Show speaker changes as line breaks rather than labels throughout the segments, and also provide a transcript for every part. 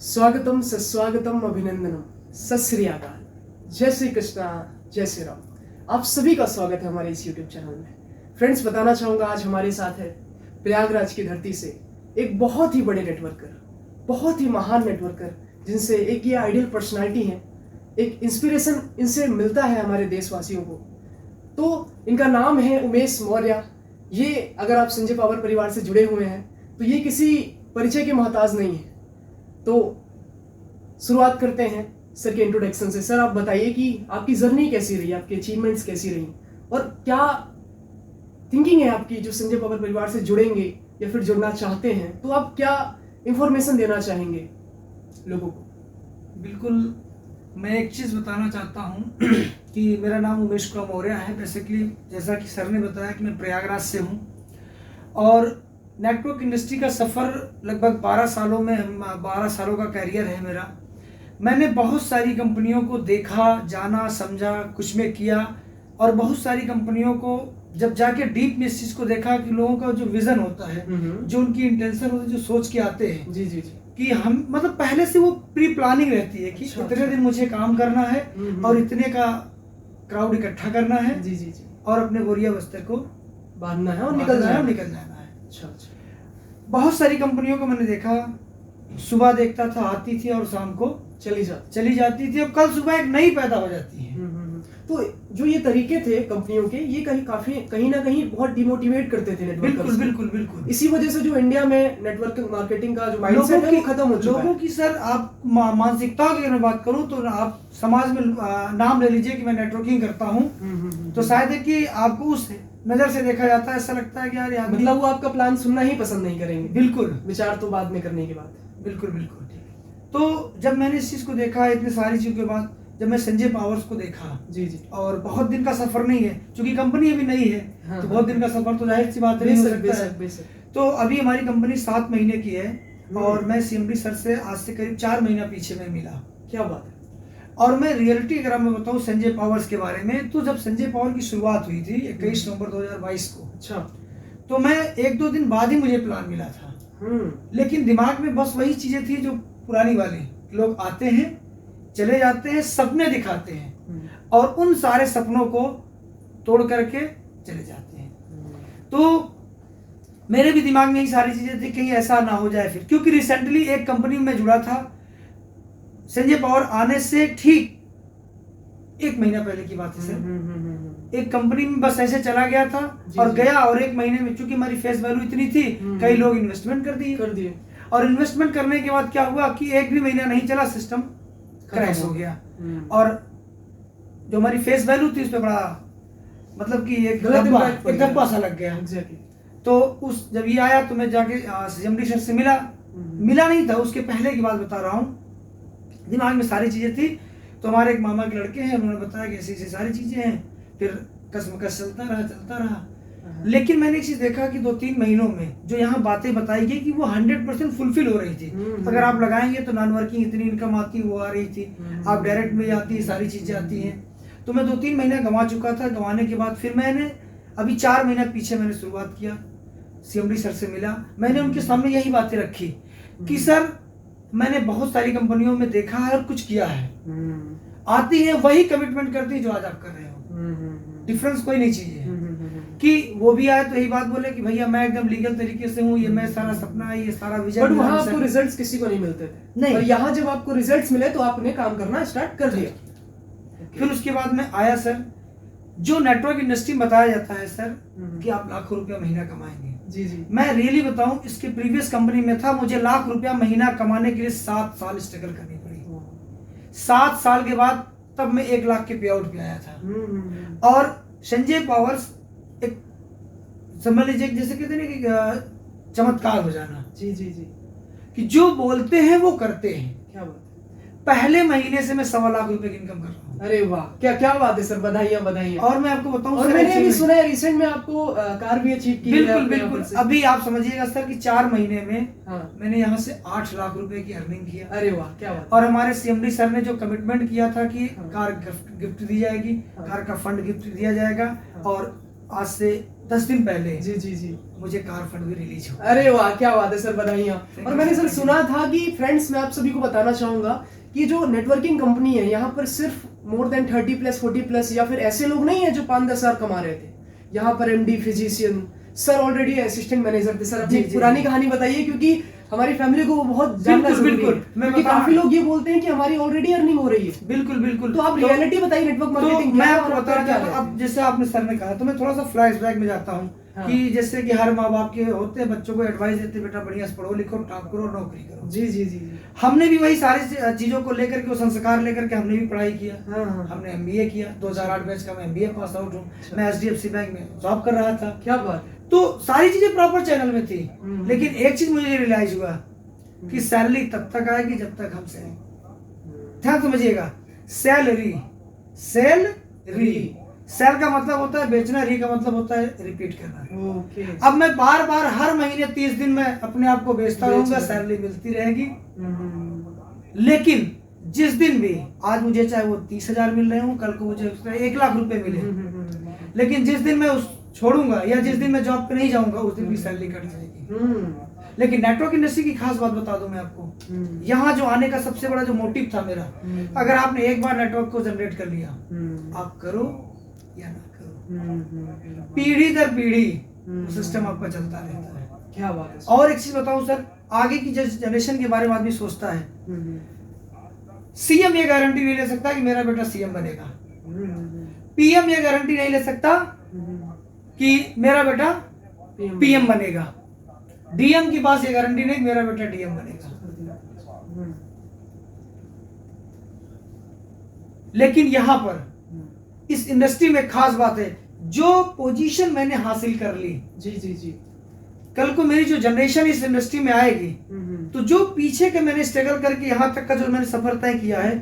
स्वागतम सुस्वागतम अभिनंदनम सत श्री अकाल। जय श्री कृष्णा, जय श्री राम। आप सभी का स्वागत है हमारे इस YouTube चैनल में। फ्रेंड्स, बताना चाहूँगा आज हमारे साथ है प्रयागराज की धरती से एक बहुत ही बड़े नेटवर्कर, बहुत ही महान नेटवर्कर, जिनसे एक ये आइडियल पर्सनालिटी है, एक इंस्पिरेशन इनसे मिलता है हमारे देशवासियों को। तो इनका नाम है उमेश मौर्य। ये अगर आप संजय पावर परिवार से जुड़े हुए हैं तो ये किसी परिचय के मोहताज नहीं है। तो शुरुआत करते हैं सर के इंट्रोडक्शन से। सर, आप बताइए कि आपकी जर्नी कैसी रही, आपकी अचीवमेंट्स कैसी रही और क्या थिंकिंग है आपकी, जो संजय पावर परिवार से जुड़ेंगे या फिर जुड़ना चाहते हैं तो आप क्या इंफॉर्मेशन देना चाहेंगे लोगों को?
बिल्कुल, मैं एक चीज़ बताना चाहता हूँ कि मेरा नाम उमेश मौर्य है। बेसिकली जैसा कि सर ने बताया कि मैं प्रयागराज से हूँ और नेटवर्क इंडस्ट्री का सफ़र लगभग 12 सालों में 12 सालों का कैरियर है मेरा। मैंने बहुत सारी कंपनियों को देखा, जाना, समझा, कुछ में किया और बहुत सारी कंपनियों को जब जाके डीप में इस चीज़ को देखा कि लोगों का जो विज़न होता है, जो उनकी इंटेंशन होती है, जो सोच के आते हैं
जी जी
कि हम मतलब पहले से वो प्री प्लानिंग रहती है कि इतने दिन मुझे काम करना है और इतने का क्राउड इकट्ठा करना है
जी जी जी
और अपने बोरिया बस्तर को
बांधना है और
निकल जाना है।
अच्छा अच्छा।
बहुत सारी कंपनियों को मैंने देखा, सुबह देखता था आती थी और शाम को चली जाती थी और कल सुबह एक नई पैदा हो जाती है।
तो जो ये तरीके थे कंपनियों के, ये कहीं ना कहीं बहुत डिमोटिवेट करते थे नेटवर्कर्स।
बिल्कुल।
इसी वजह से जो इंडिया में नेटवर्क मार्केटिंग का जो माइंडसेट है वो खत्म हो चुका है।
लोगों की सर, आप मानसिकता की अगर मैं बात करूं तो आप समाज में नाम ले लीजिए कि मैं नेटवर्किंग करता हूं तो शायद है कि आपको उस नजर से देखा जाता है, ऐसा लगता है कि यार
मतलब वो आपका प्लान सुनना ही पसंद नहीं करेंगे।
बिल्कुल,
विचार तो बाद में करने के बाद।
बिल्कुल। तो जब मैंने इस चीज को देखा, इतनी सारी चीजों के बाद जब मैं संजय पावर्स को देखा
जी जी,
और बहुत दिन का सफर नहीं है क्योंकि कंपनी अभी नई है, तो बहुत दिन का सफर तो जाहिर सी बात नहीं हो सकता है। तो अभी हमारी कंपनी 7 महीने की है और मैं सीएमडी सर से आज से करीब 4 महीना पीछे में मिला।
क्या बात है।
और मैं रियलिटी अगर मैं बताऊं संजय पावर्स के बारे में, तो जब संजय पावर की शुरुआत हुई थी 21 नवंबर 2022 को,
अच्छा,
तो मैं 1-2 दिन बाद ही मुझे प्लान मिला था। लेकिन दिमाग में बस वही चीजें थी जो पुरानी वाली, लोग आते हैं चले जाते हैं, सपने दिखाते हैं और उन सारे सपनों को तोड़ करके चले जाते हैं। तो मेरे भी दिमाग में ये सारी चीजें थी कहीं ऐसा ना हो जाए फिर, क्योंकि रिसेंटली एक कंपनी में जुड़ा था संजय पावर आने से ठीक 1 महीना पहले की बात है सर। एक कंपनी में बस ऐसे चला गया था और गया और 1 महीने में चूंकि हमारी फेस वैल्यू इतनी थी, कई लोग इन्वेस्टमेंट कर दिए और इन्वेस्टमेंट करने के बाद क्या हुआ कि 1 भी महीना नहीं चला, सिस्टम क्रैश हो गया और जो हमारी फेस वैल्यू थी उस पर बड़ा मतलब कि एक धब्बा सा लग गया। तो उस जब ये आया तो मैं जाके सीएमडी सर से मिला नहीं था, उसके पहले की बात बता रहा हूँ। दिमाग में सारी चीजें थी, तो हमारे एक मामा के लड़के हैं, उन्होंने बताया कि ऐसी सारी चीजें हैं। फिर कसमकस चलता रहा। लेकिन मैंने एक चीज देखा कि 2-3 महीनों में जो यहाँ बातें बताई गई कि वो 100% फुलफिल हो रही थी। अगर आप लगाएंगे तो नॉन वर्किंग इतनी इनकम आती वो आ रही थी, आप डायरेक्ट में आती है, सारी चीजें आती हैं। तो मैं 2-3 महीना गंवा चुका था। गंवाने के बाद फिर मैंने अभी 4 महीना पीछे मैंने शुरुआत किया, सीएमडी सर से मिला। मैंने उनके सामने यही बातें रखी कि सर मैंने बहुत सारी कंपनियों में देखा है और कुछ किया है, आती है वही कमिटमेंट करती है जो आज आप कर रहे हो, डिफरेंस कोई नहीं चाहिए कि वो भी आए तो यही बात बोले कि भैया मैं एकदम लीगल तरीके से हूँ, ये मैं सारा सपना है, ये सारा विजन।
बट वहाँ आपको रिजल्ट्स किसी को नहीं मिलते थे। नहीं, और यहाँ जब आपको रिजल्ट्स मिले तो आपने काम करना स्टार्ट कर दिया।
फिर उसके बाद में आया सर, जो नेटवर्क इंडस्ट्री में बताया जाता है सर कि आप लाखों रुपया महीना कमाएंगे।
जी,
मैं रियली बताऊं, इसके प्रीवियस कंपनी में था, मुझे लाख रुपया महीना कमाने के लिए 7 साल स्ट्रगल करनी पड़ी। 7 साल के बाद तब मैं 1 लाख के पे आउट पे आया था। और संजय पावर्स एक समझ लीजिए जैसे कहते हैं कि चमत्कार हो जाना। जी कि जो बोलते हैं वो करते हैं।
क्या बात।
पहले महीने से मैं 1.25 लाख रुपए की इनकम कर रहा हूँ।
अरे वाह, क्या बात है सर, बधाई।
और मैं आपको बताऊं,
और मैंने अभी सुना है रिसेंट में आपको कार भी अचीव की है।
बिल्कुल। अभी आप समझिएगा सर कि 4 महीने में मैंने यहाँ से 8 लाख रुपए की अर्निंग किया।
अरे वाह, क्या बात। और
हमारे सीएमडी सर ने जो कमिटमेंट किया था कि कार गिफ्ट दी जाएगी, कार का फंड गिफ्ट दिया जाएगा और आज से 10 दिन पहले
जी जी जी।
मुझे कार फंड भी रिलीज हुआ।
अरे वाह, क्या बात है सर, बधाइयाँ।
Thank
और
you,
मैंने सर
thank you.
सुना था कि फ्रेंड्स, मैं आप सभी को बताना चाहूंगा कि जो नेटवर्किंग कंपनी है यहाँ पर सिर्फ मोर देन 30+ 40+ या फिर ऐसे लोग नहीं है जो 5-10 हजार कमा रहे थे। यहाँ पर MD, physician, sir already assistant manager थे। सर अपनी
जी,
पुरानी
जी।
कहानी बताइए, क्योंकि हमारी फैमिली को वो बहुत जानना
बिल्कुल,
जरूरी है।
बिल्कुल। मैं
क्योंकि
बता-
काफी लोग ये बोलते हैं कि हमारी ऑलरेडी अर्निंग हो रही है।
बिल्कुल बिल्कुल।
तो आप रियलिटी बताइए, नेटवर्क
तो
मार्केटिंग
मैं
क्या है
आपको
और
बताना
क्या
चाहता हूँ,
है?
अब जैसे आपने सर ने कहा तो मैं थोड़ा सा फ्लैशबैक में जाता हूँ
हाँ।
कि जैसे कि हर माँ बाप के होते हैं, बच्चों को एडवाइस देते हैं, बेटा बढ़िया से पढ़ो लिखो, टॉप करो, नौकरी करो।
जी जी जी जी।
हमने भी वही सारी चीजों को लेकर के, वो संस्कार लेकर के हमने भी पढ़ाई किया।
हाँ हाँ।
हमने एमबीए किया, 2008 बैच का मैं एमबीए पास आउट हूँ। मैं एचडीएफसी बैंक में जॉब कर रहा था।
क्या बात है।
तो सारी चीजें प्रॉपर चैनल में थी।
हम्म।
लेकिन एक चीज मुझे रियलाइज हुआ कि सैलरी तब तक आएगी जब तक हम से, ध्यान समझिएगा, सैलरी, सेल का मतलब होता है बेचना, री का मतलब होता है रिपीट करना।
ओके।
अब मैं बार बार हर महीने 30 दिन में अपने आप को बेचता रहूंगा,
रहे।
सैलरी मिलती रहेगी।
हम्म।
लेकिन जिस दिन भी, आज मुझे चाहे वो 30,000 मिल रहे हो, कल को मुझे 1 लाख रुपए मिले, लेकिन जिस दिन मैं उस छोड़ूंगा या जिस दिन मैं जॉब पे नहीं जाऊंगा उस दिन की सैलरी कट जाएगी। लेकिन नेटवर्क इंडस्ट्री की खास बात बता दूं मैं आपको, यहाँ जो आने का सबसे बड़ा जो मोटिव था मेरा, अगर आपने एक बार नेटवर्क को जनरेट कर लिया, आप करो या ना करो, पीढ़ी दर पीढ़ी सिस्टम आपका चलता रहता है।
क्या बात है।
और एक चीज बताऊं सर, आगे की जनरेशन के बारे में आदमी सोचता है, सीएम ये गारंटी नहीं ले सकता कि मेरा बेटा सीएम बनेगा, पीएम ये गारंटी नहीं ले सकता कि मेरा बेटा पीएम बनेगा, डीएम के पास ये गारंटी नहीं कि मेरा बेटा डीएम बनेगा। लेकिन यहां पर इस इंडस्ट्री में खास बात है, जो पोजीशन मैंने हासिल कर ली,
जी जी जी,
कल को मेरी जो जनरेशन इस इंडस्ट्री में आएगी, तो जो पीछे के मैंने स्ट्रगल करके यहाँ तक का जो मैंने सफर तय किया है,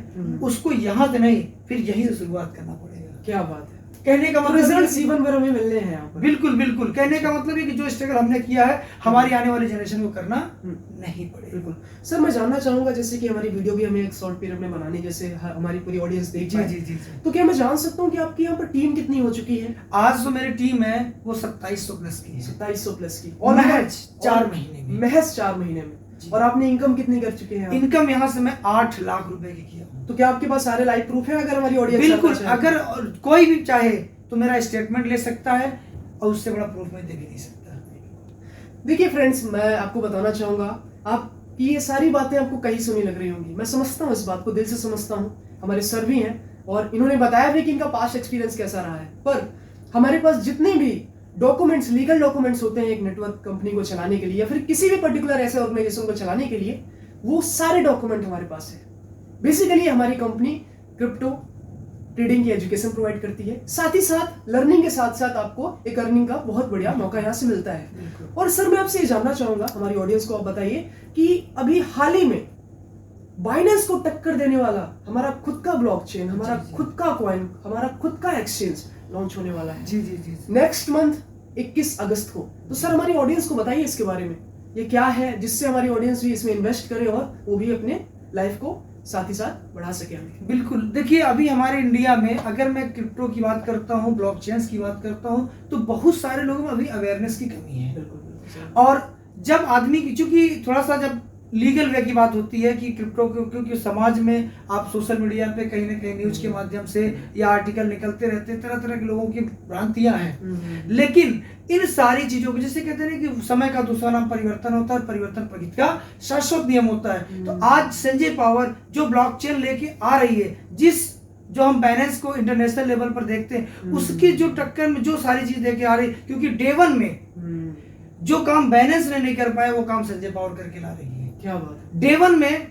उसको यहाँ से नहीं फिर यहीं से शुरुआत करना पड़ेगा।
क्या बात है।
कहने का मतलब
रिजल्ट जीवन भर हमें मिलने हैं यहाँ पर।
बिल्कुल बिल्कुल। कहने का मतलब है कि जो स्ट्रगल हमने किया है, हमारी आने वाली जनरेशन को करना नहीं पड़ेगा।
बिल्कुल सर, मैं जानना चाहूंगा, जैसे कि हमारी वीडियो भी हमें एक शॉर्ट पीरियड में बनानी, जैसे हमारी पूरी ऑडियंस देख पाए।
जी,
तो क्या मैं जान सकता हूँ कि आपकी यहाँ पर टीम कितनी हो चुकी है?
आज जो मेरी टीम है वो 2700+ की है।
2700+ की,
और महज 4 महीने में,
महज 4 महीने में। और आपने इनकम कितनी कर चुके हैं?
इनकम यहाँ से मैं 8 लाख रुपए की किया हूँ।
तो क्या आपके पास सारे लाइव प्रूफ है? अगर हमारी ऑडियंस
बिल्कुल, अगर कोई भी चाहे तो मेरा स्टेटमेंट ले सकता है, और उससे बड़ा प्रूफ मैं दे भी नहीं सकता।
देखिए फ्रेंड्स, मैं आपको बताना चाहूंगा, आप ये सारी बातें आपको कहीं सुनी लग रही होंगी, मैं समझता हूँ इस बात को, दिल से समझता हूँ। हमारे सर भी हैं और इन्होंने बताया भी कि इनका पास्ट एक्सपीरियंस कैसा रहा है। पर हमारे पास जितने भी डॉक्यूमेंट्स, लीगल डॉक्यूमेंट्स होते हैं एक नेटवर्क कंपनी को चलाने के लिए या फिर किसी भी पर्टिकुलर ऐसे ऑर्गेनाइजेशन को चलाने के लिए, वो सारे डॉक्यूमेंट हमारे पास है। बेसिकली हमारी कंपनी क्रिप्टो ट्रेडिंग की एजुकेशन प्रोवाइड करती है, साथ ही साथ लर्निंग के साथ साथ आपको एक अर्निंग का बहुत बढ़िया मौका यहाँ से मिलता है। और सर मैं आपसे ये जानना चाहूंगा, हमारी ऑडियंस को आप बताइए कि अभी हाल ही में बाइनेंस को टक्कर देने वाला हमारा खुद का ब्लॉकचेन, हमारा खुद का कॉइन, हमारा खुद का एक्सचेंज लॉन्च होने वाला है
जी जी जी,
नेक्स्ट मंथ 21 अगस्त को। तो सर हमारी ऑडियंस को बताइए इसके बारे में, ये क्या है, जिससे हमारी ऑडियंस भी इसमें इन्वेस्ट करे और वो भी अपने लाइफ को साथ ही साथ बढ़ा सके हमें।
बिल्कुल। देखिए अभी हमारे इंडिया में अगर मैं क्रिप्टो की बात करता हूँ, ब्लॉकचेन्स की बात करता हूँ, तो बहुत सारे लोगों में अभी अवेयरनेस की कमी है। और जब आदमी की, चूंकि थोड़ा सा जब लीगल वे की बात होती है कि क्रिप्टो, क्योंकि समाज में आप सोशल मीडिया पे कहीं ना कहीं न्यूज के माध्यम से या आर्टिकल निकलते रहते हैं, तरह तरह के लोगों की भ्रांतियां हैं। लेकिन इन सारी चीजों को, जैसे कहते हैं कि समय का दूसरा नाम परिवर्तन होता है, परिवर्तन प्रकृति का शाश्वत नियम होता है। तो आज संजय पावर जो ब्लॉकचेन लेके आ रही है, जो हम बाइनेंस को इंटरनेशनल लेवल पर देखते हैं, उसकी जो टक्कर में जो सारी चीज लेके आ रही है, क्योंकि डे 1 में जो काम बाइनेंस ने नहीं कर पाया वो काम संजय पावर करके ला रही है।
क्या बात है।
डे 1 में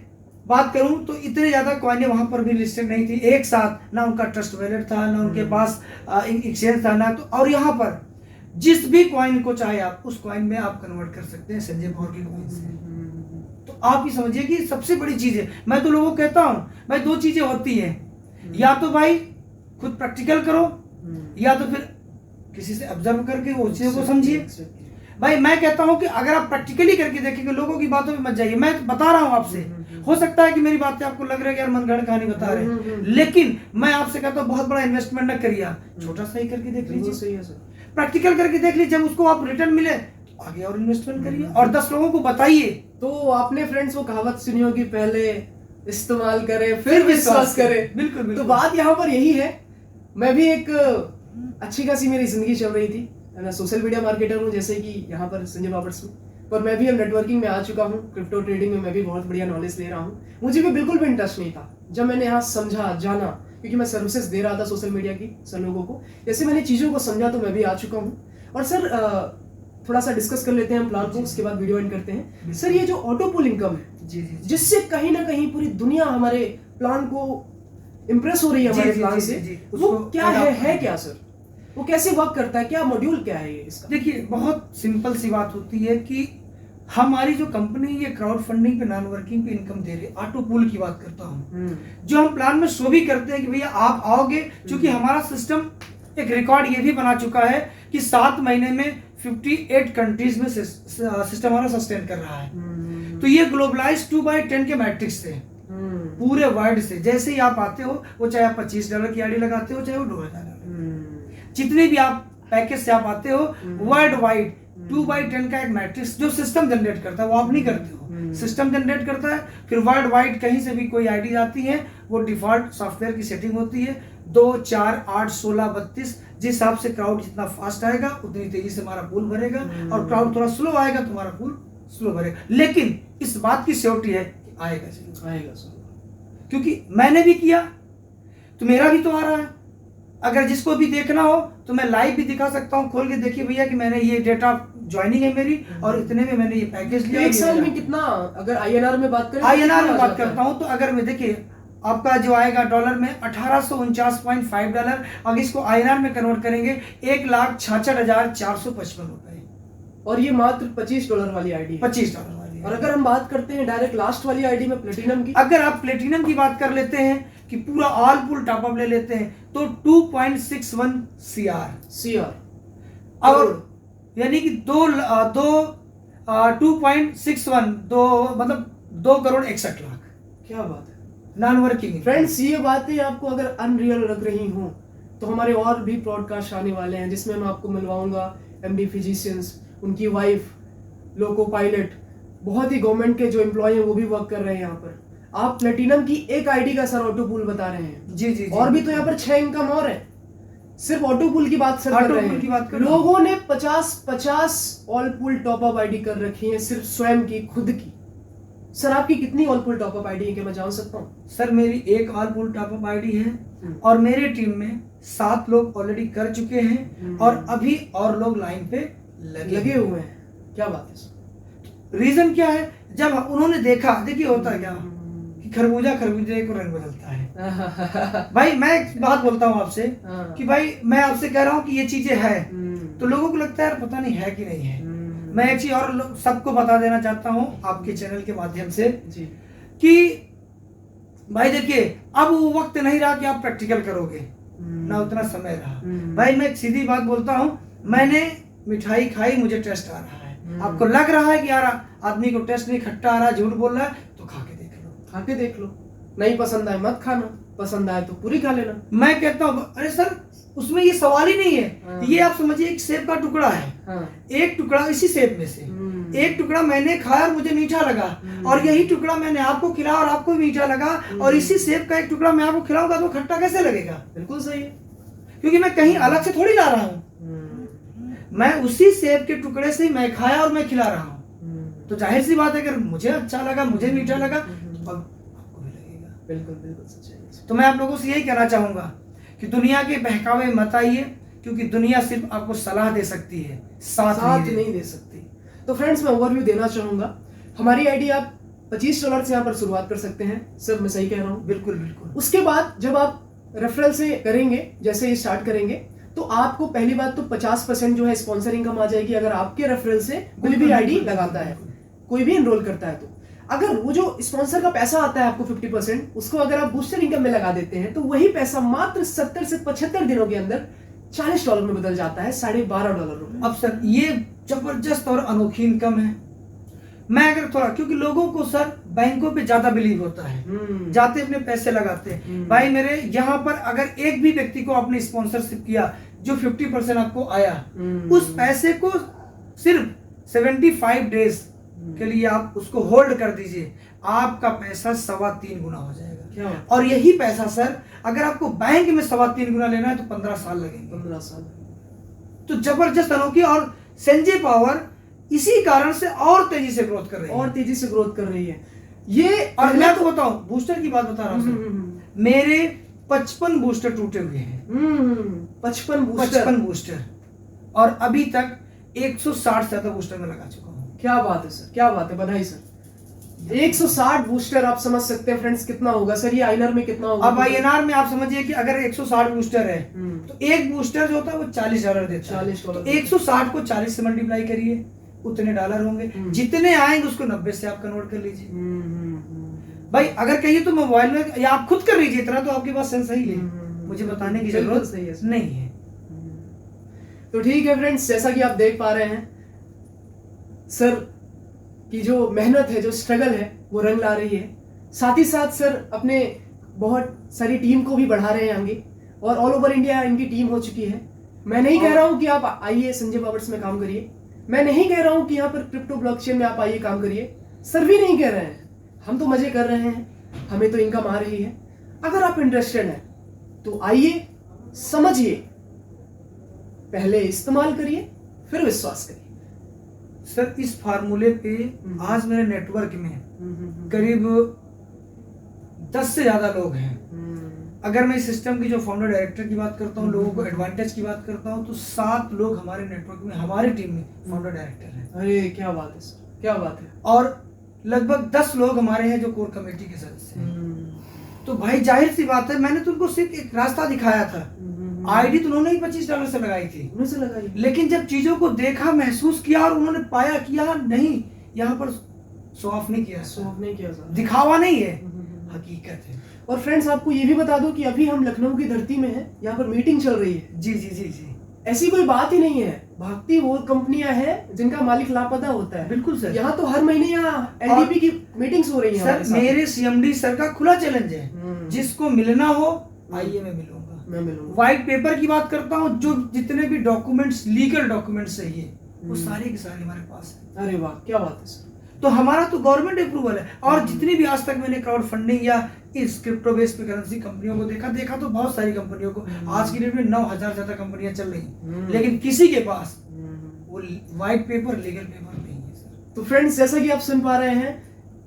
बात करूं तो इतने ज्यादा कॉइनें वहां पर भी लिस्टेड नहीं थी एक साथ, ना उनका ट्रस्ट वैलेट था, ना उनके पास एक्सचेंज था, ना तो, और यहाँ पर जिस भी कॉइन को चाहे आप उस कॉइन में आप कन्वर्ट कर सकते हैं संजय पावर की कॉइन से। तो आप ये समझिए कि सबसे बड़ी चीज है, मैं तो लोगों को कहता हूं भाई 2 चीजें होती है, या तो भाई खुद प्रैक्टिकल करो, या तो फिर किसी से ऑब्जर्व करके वो चीजों को समझिए। भाई मैं कहता हूं कि अगर आप प्रैक्टिकली करके देखेंगे, लोगों की बातों में मत जाइए। मैं बता रहा हूं आपसे, हो सकता है कि मेरी बातें आपको लग रहा है कि यार मनगढ़ंत कहानी बता रहे हैं, लेकिन मैं आपसे कहता हूं बहुत बड़ा इन्वेस्टमेंट न करिए, छोटा सा ही करके देख लीजिए। प्रैक्टिकल करके देख लीजिए, जब उसको आप रिटर्न मिले तो आगे और इन्वेस्टमेंट करिए और 10 लोगों को बताइए।
तो आपने फ्रेंड्स वो कहावत सुनी होगी, पहले इस्तेमाल करें फिर विश्वास करें।
बिल्कुल बिल्कुल।
तो बात यहाँ पर यही है। मैं भी एक अच्छी खासी मेरी जिंदगी चल रही थी, मैं सोशल मीडिया मार्केटर हूँ जैसे कि यहाँ पर संजय बाबर्स में, पर मैं भी अब नेटवर्किंग में आ चुका हूँ, क्रिप्टो ट्रेडिंग में मैं भी बहुत बढ़िया नॉलेज ले रहा हूँ। मुझे भी बिल्कुल भी इंटरेस्ट नहीं था, जब मैंने यहाँ समझा जाना, क्योंकि मैं सर्विसेज दे रहा था सोशल मीडिया की सर लोगों को, जैसे मैंने चीज़ों को समझा तो मैं भी आ चुका हूँ। और सर थोड़ा सा डिस्कस कर लेते हैं हम प्लान को, उसके बाद वीडियो एंड करते हैं। सर ये जो ऑटो पुल इनकम है
जी जी,
जिससे कहीं ना कहीं पूरी दुनिया हमारे प्लान को इम्प्रेस हो रही है हमारे प्लान से, वो क्या है क्या सर, वो कैसे वर्क करता है, क्या मॉड्यूल क्या है ये इसका?
देखिए बहुत सिंपल सी बात होती है कि हमारी जो कंपनी ये क्राउड फंडिंग पे, नॉन वर्किंग पे इनकम दे रही है। ऑटो पूल की बात करता हूँ, जो हम प्लान में शो भी करते हैं कि भैया आप आओगे, क्योंकि हमारा सिस्टम एक रिकॉर्ड ये भी बना चुका है कि 7 महीने में 58 कंट्रीज में सिस्टम हमारा सस्टेन कर रहा है। तो ये ग्लोबलाइज 2/10 के मैट्रिक्स से पूरे वर्ल्ड से जैसे ही आप आते हो, वो चाहे आप $25 की आईडी लगाते हो, चाहे वो $2000, जितने भी आप पैकेज से आप आते हो, वर्ल्ड वाइड 2/10 का एक मैट्रिक्स जो सिस्टम जनरेट करता है, वो आप नहीं करते हो, सिस्टम जनरेट करता है। फिर वर्ल्ड वाइड कहीं से भी कोई आईडी आती है, वो डिफॉल्ट सॉफ्टवेयर की सेटिंग होती है 2, 4, 8, 16, 32, जिस हिसाब से क्राउड जितना फास्ट आएगा उतनी तेजी से हमारा पूल भरेगा, और क्राउड थोड़ा स्लो आएगा तो हमारा पूल स्लो भरेगा। लेकिन इस बात की श्योरिटी है कि आएगा जरूर,
आएगा सर,
क्योंकि मैंने भी किया तो मेरा भी तो आ रहा है। अगर जिसको भी देखना हो तो मैं लाइव भी दिखा सकता हूँ, खोल के देखिए भैया कि मैंने ये डेटा ज्वाइनिंग है मेरी, और इतने में मैंने ये पैकेज लिया।
एक साल में कितना, अगर INR में बात करें,
INR में बात करता हूँ तो अगर मैं देखिए आपका जो आएगा डॉलर में $1849.5, अगर इसको INR में कन्वर्ट करेंगे $1,66,455।
और ये मात्र $25 वाली आईडी है,
$25 वाली।
और अगर हम बात करते हैं डायरेक्ट लास्ट वाली आईडी में प्लेटिनम की,
अगर आप प्लेटिनम की बात कर लेते हैं कि पूरा ऑल पूल टॉपअप ले लेते हैं तो 2.61 CR, और यानी कि 2.61 मतलब 2,61,00,000।
क्या बात है
नॉन वर्किंग
फ्रेंड्स। ये बातें आपको अगर अनरियल लग रही हों तो हमारे और भी पॉडकास्ट आने वाले हैं, जिसमें मैं आपको मिलवाऊंगा MD फिजिशियंस, उनकी वाइफ, लोको पायलट, बहुत ही गवर्नमेंट के जो एम्प्लॉय हैं वो भी वर्क कर रहे हैं यहाँ पर। आप प्लेटिनम की एक आईडी का सर ऑटो पूल बता रहे हैं।
जी जी,
और भी तो यहाँ पर 6 इनकम और है, सिर्फ ऑटो पूल की बात सर कर रहे हैं। लोगों ने 50 ऑल पूल टॉपअप आईडी कर रखी है सिर्फ स्वयं की, खुद की। सर आपकी कितनी ऑल पूल टॉपअप आईडी है, क्या मैं जान सकता हूँ?
सर मेरी एक ऑल पूल टॉपअप आईडी है, और मेरे टीम में 7 लोग ऑलरेडी कर चुके हैं, और अभी और लोग लाइन पे
लगे हुए हैं। क्या बात है सर?
रीजन क्या है, जब उन्होंने देखा, देखिए होता है क्या कि खरबूजा खरबूजे को रंग बदलता है। भाई मैं एक बात बोलता हूँ आपसे कि भाई मैं आपसे कह रहा हूँ कि ये चीजें है, तो लोगों को लगता है यार पता नहीं है कि नहीं है। मैं एक चीज और सबको बता देना चाहता हूँ आपके चैनल के माध्यम से
जी,
कि भाई देखिए अब वो वक्त नहीं रहा कि आप प्रैक्टिकल करोगे, ना उतना समय रहा। भाई मैं एक सीधी बात बोलता हूँ, मैंने मिठाई खाई, मुझे टेस्ट आ रहा है, आपको लग रहा है कि यार आदमी को टेस्ट नहीं, खट्टा आ रहा है, झूठ बोल रहा है, तो खा के देख लो,
खा के देख लो। नहीं पसंद आए मत खाना, पसंद आए तो पूरी खा लेना।
मैं कहता हूँ अरे सर उसमें ये सवाल ही नहीं है। ये आप समझिए एक सेब का टुकड़ा है, एक टुकड़ा इसी सेब में से एक टुकड़ा मैंने खाया और मुझे मीठा लगा, और यही टुकड़ा मैंने आपको खिलाया और आपको मीठा लगा, और इसी सेब का एक टुकड़ा मैं आपको खिलाऊंगा तो खट्टा कैसे लगेगा?
बिल्कुल सही है,
क्योंकि मैं कहीं अलग से थोड़ी ला रहा हूँ, मैं उसी सेब के टुकड़े से मैं खाया और मैं खिला रहा हूँ। तो जाहिर सी बात है अगर मुझे अच्छा लगा, मुझे मीठा लगा, तो आपको भी लगेगा।
बिल्कुल बिल्कुल सच्चाई।
तो मैं आप लोगों से यही कहना चाहूंगा कि दुनिया के बहकावे मत आइए, क्योंकि दुनिया सिर्फ आपको सलाह दे सकती है, साथ
नहीं दे सकती। तो फ्रेंड्स मैं ओवरव्यू देना चाहूंगा। हमारी आईडी आप $25 से यहाँ पर शुरुआत कर सकते हैं। सर मैं सही कह रहा हूँ?
बिल्कुल बिल्कुल।
उसके बाद जब आप रेफरल से करेंगे, जैसे ही स्टार्ट करेंगे, तो आपको पहली बात तो 50% जो है स्पॉन्सर इनकम आ जाएगी, अगर आपके रेफरल से कोई भी आईडी लगाता है, कोई भी एनरोल करता है। तो अगर वो जो स्पॉन्सर का पैसा आता है आपको 50%, उसको अगर आप बूस्टर इनकम में लगा देते हैं, तो वही पैसा मात्र 70 से 75 दिनों के अंदर $40 में बदल जाता है, $12.5 रुपए।
अब सर ये जबरदस्त और अनोखी इनकम है। मैं अगर थोड़ा, क्योंकि लोगों को सर बैंकों पे ज्यादा बिलीव होता है, जाते अपने पैसे लगाते हैं। भाई मेरे यहाँ पर अगर एक भी व्यक्ति को आपने स्पॉन्सरशिप किया जो 50% आपको आया, उस पैसे को सिर्फ 75 डेज के लिए आप उसको होल्ड कर दीजिए, आपका पैसा 3.25 गुना हो जाएगा। और यही पैसा सर अगर आपको बैंक में 3.25 गुना लेना है तो 15 साल लगेंगे।
15 साल।
तो जबरदस्त अनोखी, और संजय पावर इसी कारण से और तेजी से ग्रोथ कर रही है,
और तेजी से ग्रोथ कर रही है ये। और
मैं तो बताऊं, बूस्टर की बात बता रहा हूँ, मेरे 55 बूस्टर टूटे हुए हैं। 55 बूस्टर, और अभी तक 160 से ज्यादा बूस्टर में लगा चुका हूँ।
क्या बात है सर, क्या बात है, बधाई सर। 160 बूस्टर, आप समझ सकते हैं फ्रेंड्स कितना होगा सर, ये आईएनआर में कितना होगा।
अब आईएनआर में आप समझिए कि अगर 160 बूस्टर है तो एक बूस्टर जो होता है वो $40 देता है।
$40।
160 को 40 से मल्टीप्लाई करिए, उतने डॉलर होंगे, जितने आएंगे उसको 90 से आप कन्वर्ट कर लीजिए। भाई अगर कहिए तो मोबाइल में, या आप खुद कर लीजिए, इतना तो आपके पास सेंस सही है, मुझे बताने की जरूरत नहीं है।
तो ठीक है फ्रेंड्स, जैसा कि आप देख पा रहे हैं सर की जो मेहनत है, जो स्ट्रगल है वो रंग ला रही है। साथ ही साथ सर अपने बहुत सारी टीम को भी बढ़ा रहे हैं आगे, और ऑल ओवर इंडिया इनकी टीम हो चुकी है। मैं नहीं कह रहा हूं कि आप आइए संजय पावर्स में काम करिए, मैं नहीं कह रहा हूं कि यहाँ पर क्रिप्टो ब्लॉकचेन में आप आइए काम करिए, सर भी नहीं कह रहे हैं, हम तो मजे कर रहे हैं, हमें तो इनकम आ रही है। अगर आप इंटरेस्टेड हैं तो आइए, समझिए, पहले इस्तेमाल करिए, फिर विश्वास करिए।
सर इस फार्मूले पे आज मेरे नेटवर्क में करीब 10 से ज्यादा लोग हैं। अगर मैं इस सिस्टम की जो फाउंडर डायरेक्टर की बात करता हूँ, लोगों को एडवांटेज की बात करता हूँ, तो 7 लोग हमारे नेटवर्क में, हमारी टीम में फाउंडर डायरेक्टर हैं।
अरे क्या बात है सर, क्या बात है।
और लगभग 10 लोग हमारे हैं जो कोर कमेटी के सदस्य हैं। तो भाई जाहिर सी बात है, मैंने तुमको सिर्फ एक रास्ता दिखाया था, आईडी तो उन्होंने ही $25 से लगाई थी,
उन्होंने से लगाई,
लेकिन जब चीजों को देखा, महसूस किया, और उन्होंने पाया कि यार नहीं, यहाँ पर शो ऑफ नहीं किया,
सर
दिखावा नहीं है, हकीकत है।
और फ्रेंड्स आपको ये भी बता दो कि अभी हम लखनऊ की धरती में हैं, यहाँ पर मीटिंग चल रही है।
जी जी जी जी,
ऐसी कोई बात ही नहीं है, भागती वो कंपनियां हैं जिनका मालिक लापता होता है।
बिल्कुल सर,
यहाँ तो हर महीने यहाँ एलडीपी की मीटिंग्स हो रही हैं।
सर मेरे सीएमडी सर का खुला चैलेंज है, जिसको मिलना हो आइए, मैं मिलूंगा,
मैं मिलूंगा।
व्हाइट पेपर की बात करता हूँ, जो जितने भी डॉक्यूमेंट्स, लीगल डॉक्यूमेंट्स चाहिए, वो सारे के सारे हमारे पास है।
अरे वाह, क्या बात है सर।
तो हमारा तो गवर्नमेंट अप्रूवल है, और जितनी भी आज तक मैंने क्राउड फंडिंग या इस क्रिप्टो बेस्ड पे करेंसी कंपनियों को देखा तो बहुत सारी कंपनियों को, आज की डेट में 9,000 ज्यादा कंपनियां चल रही, लेकिन किसी के पास वो व्हाइट पेपर, लीगल पेपर नहीं है सर।
तो फ्रेंड्स जैसा कि आप सुन पा रहे हैं,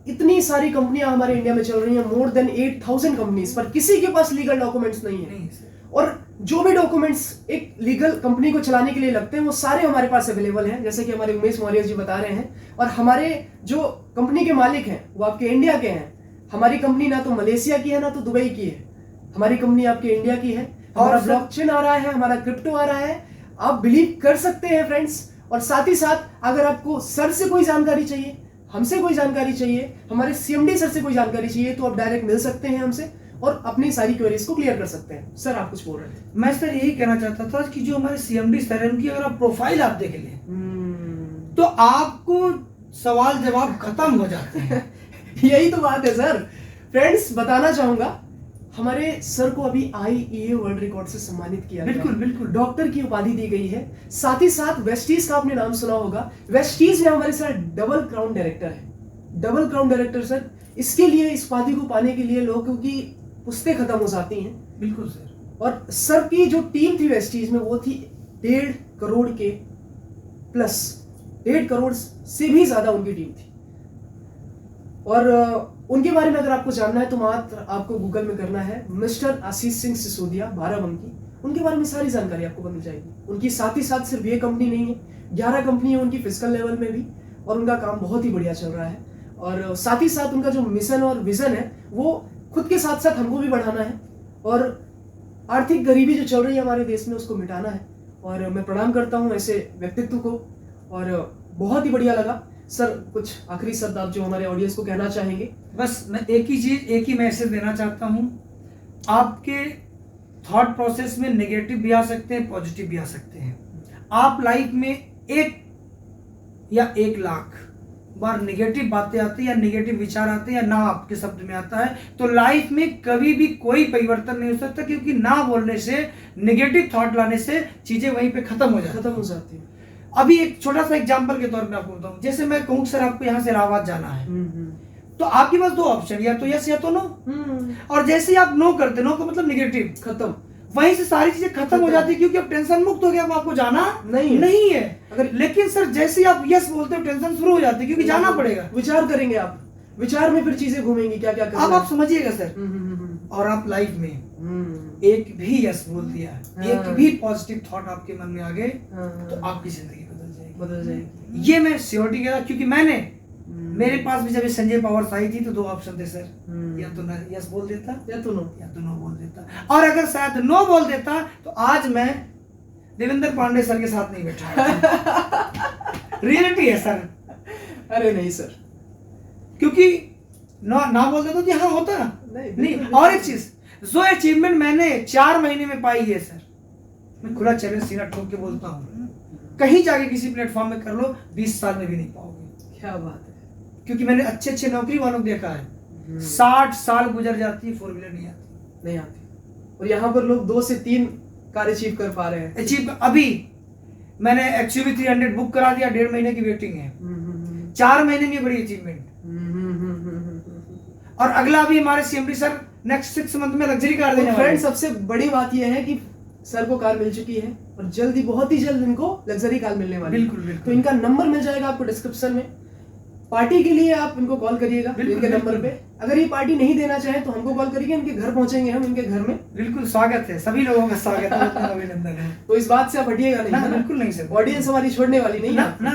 इतनी सारी कंपनियां हमारे इंडिया में चल रही हैं, मोर देन 8,000 कंपनीज, पर किसी के पास लीगल डॉक्यूमेंट्स नहीं है। और जो भी डॉक्यूमेंट्स एक लीगल कंपनी को चलाने के लिए लगते हैं वो सारे हमारे पास अवेलेबल हैं, जैसे कि हमारे उमेश मौर्य जी बता रहे हैं। और हमारे जो कंपनी के मालिक हैं वो आपके इंडिया के हैं। हमारी कंपनी ना तो मलेशिया की है ना तो दुबई की है, हमारी कंपनी आपके इंडिया की है। हमारा ब्लॉकचेन आ रहा है, हमारा क्रिप्टो आ रहा है, आप बिलीव कर सकते हैं फ्रेंड्स। और साथ ही साथ अगर आपको सर से कोई जानकारी चाहिए, हमसे कोई जानकारी चाहिए, हमारे सीएमडी सर से कोई जानकारी चाहिए, तो आप डायरेक्ट मिल सकते हैं हमसे और अपनी सारी क्वेरीज को क्लियर कर सकते हैं। सर आप कुछ बोल रहे थे।
मैं सर यही कहना चाहता था कि जो हमारे सीएमडी सर हैं, उनकी अगर आप प्रोफाइल आप देख लें तो आपको सवाल जवाब खत्म हो जाते हैं।
यही तो बात है सर। फ्रेंड्स बताना चाहूंगा, हमारे सर को अभी IEA वर्ल्ड रिकॉर्ड से सम्मानित किया गया।
बिल्कुल बिल्कुल,
डॉक्टर की उपाधि दी गई है। साथ ही साथ वेस्टीज का आपने नाम सुना होगा, वेस्टीज में हमारे सर डबल क्राउन डायरेक्टर है। डबल क्राउन डायरेक्टर सर, इसके लिए, इस उपाधि को पाने के लिए लोगों की पुश्तें खत्म हो जाती हैं।
बिल्कुल सर।
और सर की जो टीम थी वेस्टीज में, वो थी 1.5 करोड़ के प्लस, 1.5 करोड़ से भी ज्यादा उनकी टीम थी। और उनके बारे में अगर आपको जानना है तो मात्र आपको गूगल में करना है मिस्टर आशीष सिंह सिसोदिया, बाराबंकी। उनके बारे में सारी जानकारी आपको मिल जाएगी। उनकी साथ ही साथ सिर्फ ये कंपनी नहीं है, 11 कंपनी है उनकी फिजिकल लेवल में भी, और उनका काम बहुत ही बढ़िया चल रहा है। और साथ ही साथ उनका जो मिशन और विजन है वो खुद के साथ साथ हमको भी बढ़ाना है, और आर्थिक गरीबी जो चल रही है हमारे देश में उसको मिटाना है। और मैं प्रणाम करता हूँ ऐसे व्यक्तित्व को, और बहुत ही बढ़िया लगा। सर कुछ आखिरी शब्द आप जो हमारे ऑडियंस को कहना चाहेंगे?
बस मैं एक ही मैसेज देना चाहता हूँ। आपके थॉट प्रोसेस में नेगेटिव भी आ सकते हैं, पॉजिटिव भी आ सकते हैं। आप लाइफ में 1 या 1 लाख बार निगेटिव बातें आती है या निगेटिव विचार आते हैं या ना आपके शब्द में आता है, तो लाइफ में कभी भी कोई परिवर्तन नहीं हो सकता, क्योंकि ना बोलने से, निगेटिव थॉट लाने से चीजें वहीं पे खत्म हो जाती है। अभी एक छोटा सा एग्जांपल के तौर पे आपको बताऊं, जैसे मैं कहूँ सर आपको यहाँ से इलाहाबाद जाना है, तो आपके पास दो ऑप्शन, या तो यस या तो नो। और जैसे ही आप नो करते, नो का मतलब निगेटिव,
खत्म,
वहीं से सारी चीजें खत्म हो जाती है, क्योंकि अब टेंशन मुक्त हो गया, अब आपको जाना नहीं है। अगर लेकिन सर जैसे ही आप यस बोलते हो, टेंशन शुरू हो जाती है, क्योंकि जाना पड़ेगा।
विचार करेंगे आप, विचार में फिर चीजें घूमेंगी, क्या क्या करना।
अब आप समझिएगा सर, और आप लाइफ में एक भी यस बोल दिया, एक भी पॉजिटिव थॉट आपके मन में आ गए, तो आपकी जिंदगी बदल जाएगी। ये मैं श्योरिटी कह रहा, क्योंकि मेरे पास भी जब संजय पावर्स आई थी तो दो ऑप्शन थे सर, या तो यस बोल देता या तो नो बोल देता। और अगर शायद नो बोल देता तो आज मैं देवेंद्र पांडे सर के साथ नहीं बैठा। रियलिटी है सर।
अरे नहीं सर,
क्योंकि ना बोल देता तो यहाँ होता नहीं। और एक चीज, जो अचीवमेंट मैंने 4 महीने में पाई है सर, मैं खुला चैलेंज सीना ठोक के बोलता हूँ, कहीं जाके किसी प्लेटफॉर्म में कर लो, 20 साल में भी नहीं पाओगे।
क्या बात है।
क्योंकि मैंने अच्छे नौकरी वालों को देखा है, 60 साल गुजर जाती है, 4 व्हीलर नहीं आती।
और यहाँ पर लोग 2 से 3 कार अचीव कर पा रहे हैं।
अभी मैंने XUV 300 बुक करा दिया, 1.5 महीने की वेटिंग है, 4 महीने में बड़ी अचीवमेंट। और अगला भी हमारे CMD सर नेक्स्ट 6 मंथ में लग्जरी कार देने वाले हैं।
सबसे बड़ी बात यह है कि सर को कार मिल चुकी है और जल्दी, बहुत ही जल्द इनको लग्जरी कार मिलने वाली है।
बिल्कुल।
तो इनका नंबर मिल जाएगा आपको डिस्क्रिप्शन में। पार्टी के लिए आप इनको कॉल करिएगा इनके नंबर पे। अगर ये पार्टी नहीं देना चाहे तो हमको कॉल करिए, इनके घर पहुंचेंगे हम, इनके घर में।
बिल्कुल स्वागत है, सभी लोगों का स्वागत है, अभिनंदन है।
तो इस बात से आप हटिएगा नहीं।
बिल्कुल नहीं सर,
ऑडियंस हमारी छोड़ने वाली नहीं है।
ना,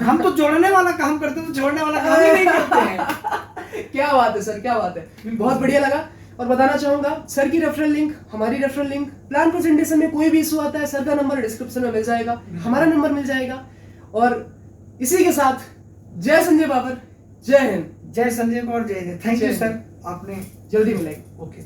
हम तो जोड़ने वाला काम करते हैं, तो छोड़ने वाला काम ही नहीं करते हैं।
क्या बात है सर, क्या बात है, बहुत बढ़िया लगा। और बताना चाहूंगा सर की रेफरल लिंक, हमारी रेफरल लिंक, प्लान प्रेजेंटेशन में कोई भी इशू आता है, सर का नंबर डिस्क्रिप्शन में मिल जाएगा, हमारा नंबर मिल जाएगा। और इसी के साथ जय संजय बाबर, जय हिंद।
जय संजय और जय जय। थैंक यू सर, आपने
जल्दी मिलेंगे।
ओके।